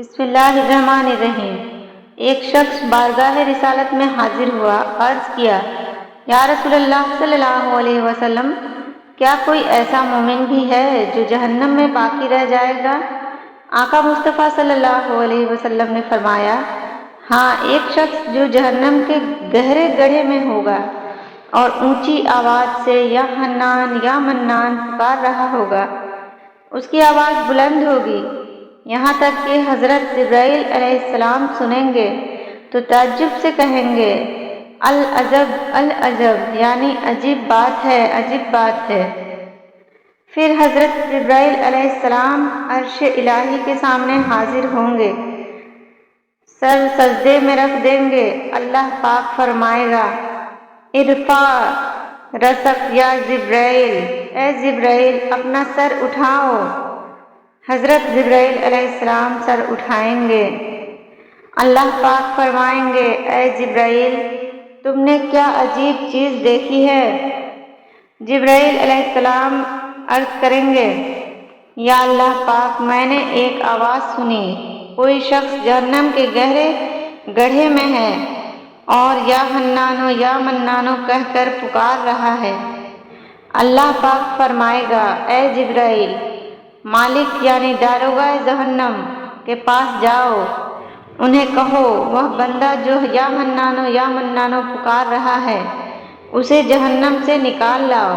بسم اللہ الرحمن الرحیم۔ ایک شخص بارگاہ رسالت میں حاضر ہوا، عرض کیا، یا رسول اللہ صلی اللہ علیہ وسلم، کیا کوئی ایسا مومن بھی ہے جو جہنم میں باقی رہ جائے گا؟ آقا مصطفیٰ صلی اللہ علیہ وسلم نے فرمایا، ہاں، ایک شخص جو جہنم کے گہرے گڑھے میں ہوگا اور اونچی آواز سے یا حنان یا منان پکار رہا ہوگا۔ اس کی آواز بلند ہوگی، یہاں تک کہ حضرت جبرائیل علیہ السلام سنیں گے تو تعجب سے کہیں گے، العجب العجب، یعنی عجیب بات ہے، عجیب بات ہے۔ پھر حضرت جبرائیل علیہ السلام عرش الہی کے سامنے حاضر ہوں گے، سر سجدے میں رکھ دیں گے۔ اللہ پاک فرمائے گا، ارفع رأسک یا جبرائیل، اے جبرائیل اپنا سر اٹھاؤ۔ حضرت جبرائیل علیہ السلام سر اٹھائیں گے۔ اللہ پاک فرمائیں گے، اے جبرائیل، تم نے کیا عجیب چیز دیکھی ہے؟ جبرائیل علیہ السلام عرض کریں گے، یا اللہ پاک، میں نے ایک آواز سنی، کوئی شخص جہنم کے گہرے گڑھے میں ہے اور یا حنانو یا منانو کہہ کر پکار رہا ہے۔ اللہ پاک فرمائے گا، اے جبرائیل، مالک یعنی داروغہ جہنم کے پاس جاؤ، انہیں کہو، وہ بندہ جو یا حنانو یا منانو پکار رہا ہے، اسے جہنم سے نکال لاؤ۔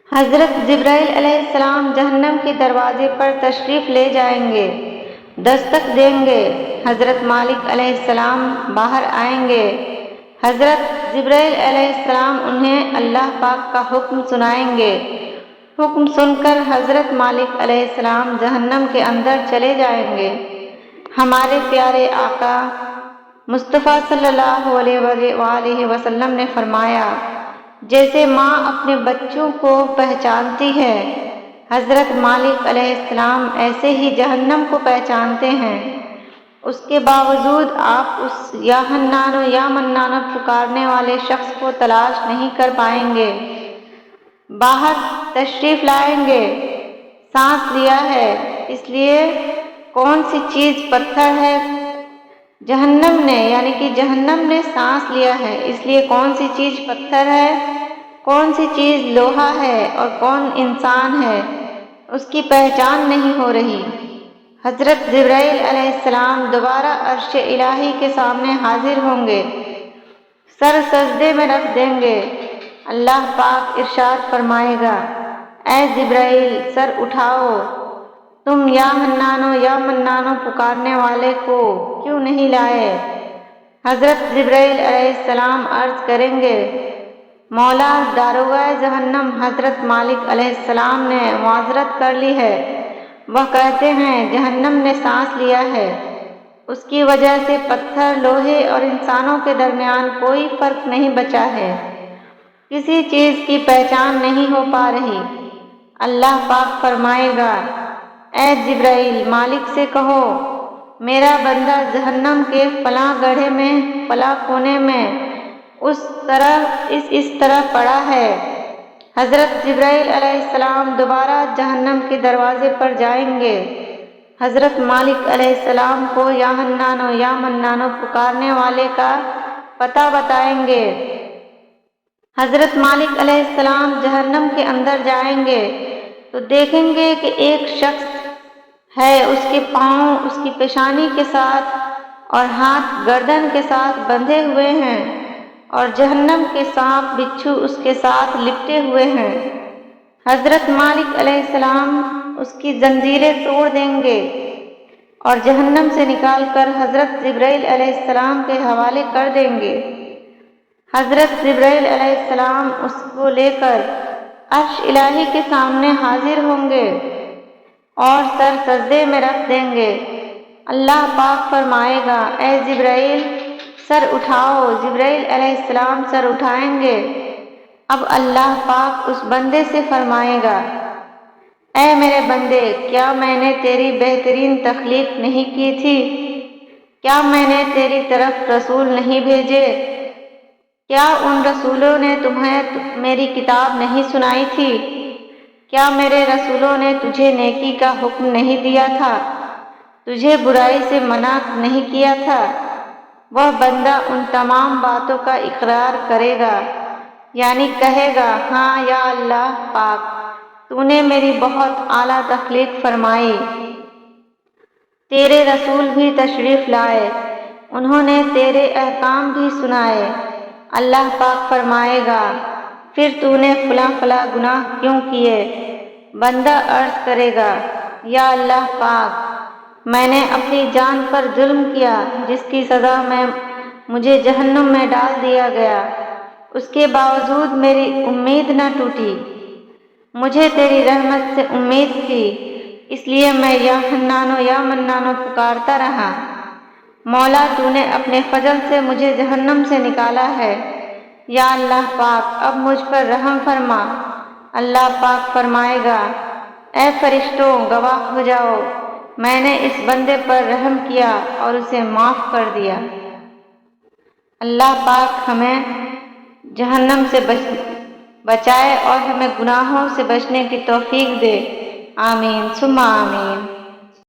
حضرت جبرائیل علیہ السلام جہنم کے دروازے پر تشریف لے جائیں گے، دستک دیں گے۔ حضرت مالک علیہ السلام باہر آئیں گے۔ حضرت جبرائیل علیہ السلام انہیں اللہ پاک کا حکم سنائیں گے۔ حکم سن کر حضرت مالک علیہ السلام جہنم کے اندر چلے جائیں گے۔ ہمارے پیارے آقا مصطفیٰ صلی اللہ علیہ وآلہ وسلم نے فرمایا، جیسے ماں اپنے بچوں کو پہچانتی ہے، حضرت مالک علیہ السلام ایسے ہی جہنم کو پہچانتے ہیں۔ اس کے باوجود آپ اس یا حنانو یا منانو پکارنے والے شخص کو تلاش نہیں کر پائیں گے۔ باہر تشریف لائیں گے، سانس لیا ہے، اس لیے کون سی چیز پتھر ہے؟ جہنم نے، یعنی کہ جہنم نے سانس لیا ہے، اس لیے کون سی چیز پتھر ہے، کون سی چیز لوہا ہے اور کون انسان ہے، اس کی پہچان نہیں ہو رہی۔ حضرت جبرائیل علیہ السلام دوبارہ عرش الہی کے سامنے حاضر ہوں گے، سر سجدے میں رکھ دیں گے۔ اللہ پاک ارشاد فرمائے گا، اے جبرائیل، سر اٹھاؤ، تم یا حنانو یا منانو پکارنے والے کو کیوں نہیں لائے؟ حضرت جبرائیل علیہ السلام عرض کریں گے، مولا، داروغہ جہنم حضرت مالک علیہ السلام نے معذرت کر لی ہے۔ وہ کہتے ہیں، جہنم نے سانس لیا ہے، اس کی وجہ سے پتھر، لوہے اور انسانوں کے درمیان کوئی فرق نہیں بچا ہے، کسی چیز کی پہچان نہیں ہو پا رہی۔ اللہ پاک فرمائے گا، اے جبرائیل، مالک سے کہو، میرا بندہ جہنم کے فلاں گڑھے میں، فلاں کونے میں اس طرح پڑا ہے۔ حضرت جبرائیل علیہ السلام دوبارہ جہنم کے دروازے پر جائیں گے، حضرت مالک علیہ السلام کو یا حنانو یا منانو پکارنے والے کا پتہ بتائیں گے۔ حضرت مالک علیہ السلام جہنم کے اندر جائیں گے تو دیکھیں گے کہ ایک شخص ہے، اس کے پاؤں اس کی پیشانی کے ساتھ اور ہاتھ گردن کے ساتھ بندھے ہوئے ہیں، اور جہنم کے سانپ بچھو اس کے ساتھ لپٹے ہوئے ہیں۔ حضرت مالک علیہ السلام اس کی زنجیریں توڑ دیں گے اور جہنم سے نکال کر حضرت جبرائیل علیہ السلام کے حوالے کر دیں گے۔ حضرت جبرائیل علیہ السلام اس کو لے کر عرش الہی کے سامنے حاضر ہوں گے اور سر سجدے میں رکھ دیں گے۔ اللہ پاک فرمائے گا، اے جبرائیل، سر اٹھاؤ۔ جبرائیل علیہ السلام سر اٹھائیں گے۔ اب اللہ پاک اس بندے سے فرمائے گا، اے میرے بندے، کیا میں نے تیری بہترین تخلیق نہیں کی تھی؟ کیا میں نے تیری طرف رسول نہیں بھیجے؟ کیا ان رسولوں نے تمہیں میری کتاب نہیں سنائی تھی؟ کیا میرے رسولوں نے تجھے نیکی کا حکم نہیں دیا تھا؟ تجھے برائی سے منع نہیں کیا تھا؟ وہ بندہ ان تمام باتوں کا اقرار کرے گا، یعنی کہے گا ہاں یا اللہ پاک، تو نے میری بہت اعلیٰ تخلیق فرمائی۔ تیرے رسول بھی تشریف لائے، انہوں نے تیرے احکام بھی سنائے۔ اللہ پاک فرمائے گا پھر تو نے فلاں فلاں گناہ کیوں کیے؟ بندہ عرض کرے گا یا اللہ پاک، میں نے اپنی جان پر ظلم کیا جس کی سزا میں مجھے جہنم میں ڈال دیا گیا، اس کے باوجود میری امید نہ ٹوٹی، مجھے تیری رحمت سے امید تھی، اس لیے میں یا حنانو یا منانو پکارتا رہا۔ مولا تو نے اپنے فضل سے مجھے جہنم سے نکالا ہے، یا اللہ پاک اب مجھ پر رحم فرما۔ اللہ پاک فرمائے گا اے فرشتوں گواہ ہو جاؤ، میں نے اس بندے پر رحم کیا اور اسے معاف کر دیا۔ اللہ پاک ہمیں جہنم سے بچائے اور ہمیں گناہوں سے بچنے کی توفیق دے، آمین ثم آمین۔